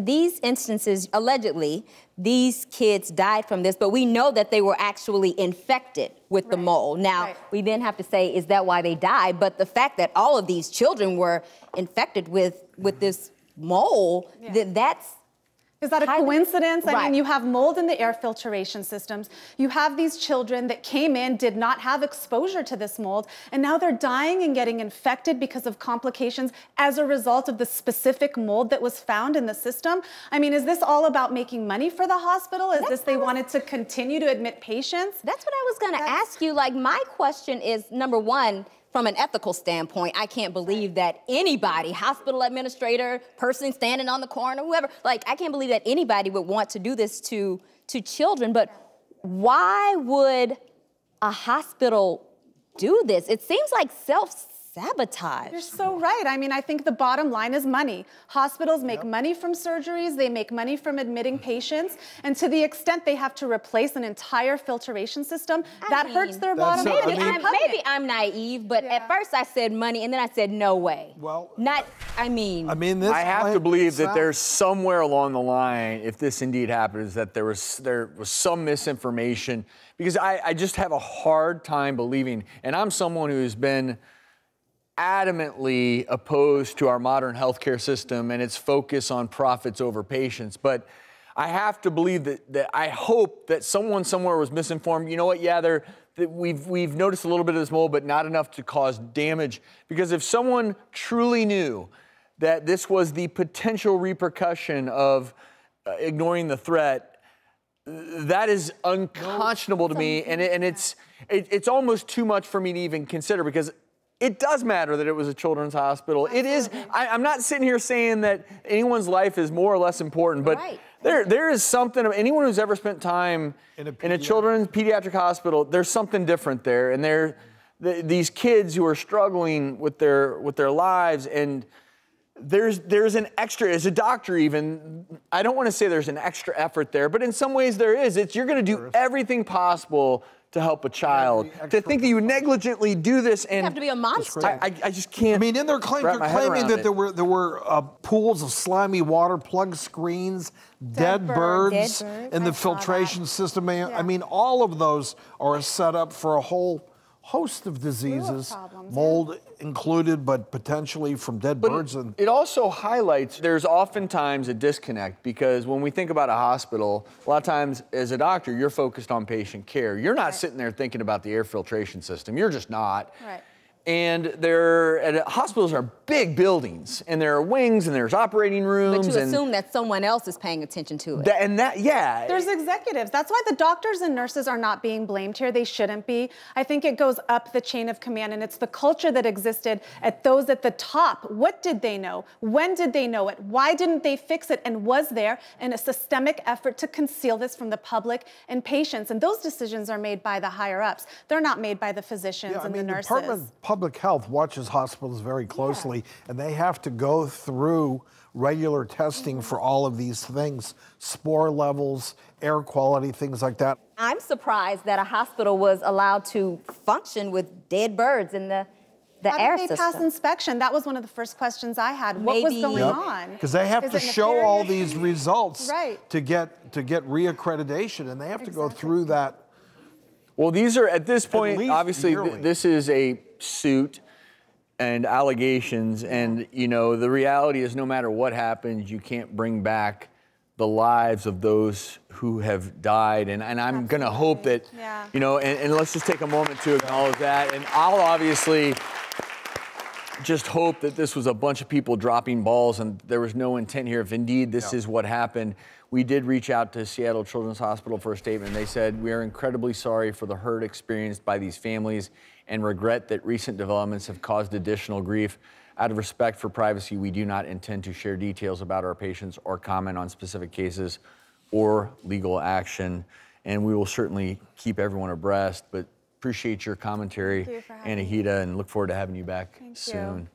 these instances, allegedly, these kids died from this, but we know that they were actually infected with the mold. Now, we then have to say, is that why they died? But the fact that all of these children were infected with this mold, that's... Is that a coincidence? I mean, you have mold in the air filtration systems. You have these children that came in, did not have exposure to this mold, and now they're dying and getting infected because of complications as a result of the specific mold that was found in the system. I mean, is this all about making money for the hospital? Is this they wanted to continue to admit patients? That's what I was going to ask you. Like, my question is, number one, from an ethical standpoint, I can't believe that anybody, hospital administrator, person standing on the corner, whoever, like, I can't believe that anybody would want to do this to children. But why would a hospital do this? It seems like self-sabotage. You're so right. I mean, I think the bottom line is money. Hospitals make money from surgeries. They make money from admitting patients. And to the extent they have to replace an entire filtration system, that hurts their bottom line. Maybe I'm naive, but at first I said money, and then I said no way. Well, I have to believe that there's somewhere along the line, if this indeed happens, that there was some misinformation, because I just have a hard time believing, and I'm someone who's been adamantly opposed to our modern healthcare system and its focus on profits over patients. But I have to believe that I hope that someone somewhere was misinformed. You know what? Yeah, we've noticed a little bit of this mold, but not enough to cause damage. Because if someone truly knew that this was the potential repercussion of ignoring the threat, that is unconscionable to me, and it's almost too much for me to even consider, because it does matter that it was a children's hospital. Absolutely. It is. I'm not sitting here saying that anyone's life is more or less important, but there is something. Anyone who's ever spent time in a children's pediatric hospital, there's something different there, and these kids who are struggling with their lives, and there's an extra, as a doctor even, I don't want to say there's an extra effort there, but in some ways there is. You're going to do everything possible to help a child. To think that you would negligently do this, and you have to be a monster. I just can't. I mean, in their claim, you're claiming that there were pools of slimy water, plug screens, dead birds in the filtration system. I mean, all of those are set up for a whole host of diseases, mold included, but potentially from dead birds. And it also highlights there's oftentimes a disconnect, because when we think about a hospital, a lot of times as a doctor, you're focused on patient care. You're not sitting there thinking about the air filtration system. You're just not. And hospitals are big buildings, and there are wings, and there's operating rooms. But you assume that someone else is paying attention to it. There's executives. That's why the doctors and nurses are not being blamed here. They shouldn't be. I think it goes up the chain of command, and it's the culture that existed at those at the top. What did they know? When did they know it? Why didn't they fix it? And was there a systemic effort to conceal this from the public and patients? And those decisions are made by the higher-ups. They're not made by the physicians and the nurses. The Department of Public Health watches hospitals very closely, and they have to go through regular testing for all of these things, spore levels, air quality, things like that. I'm surprised that a hospital was allowed to function with dead birds in the air system. How did they pass inspection? That was one of the first questions I had. What was going on? Because they have to show all these results to get reaccreditation, and they have to go through that. Well, these are, at this point, obviously, this is a suit and allegations, and the reality is, no matter what happens, you can't bring back the lives of those who have died, and I'm gonna hope that and let's just take a moment to acknowledge that. And I'll obviously just hope that this was a bunch of people dropping balls and there was no intent here. If indeed this is what happened, we did reach out to Seattle Children's Hospital for a statement. They said, "We are incredibly sorry for the hurt experienced by these families and regret that recent developments have caused additional grief. Out of respect for privacy, we do not intend to share details about our patients or comment on specific cases or legal action." And we will certainly keep everyone abreast, but appreciate your commentary, Anahita, and look forward to having you back soon.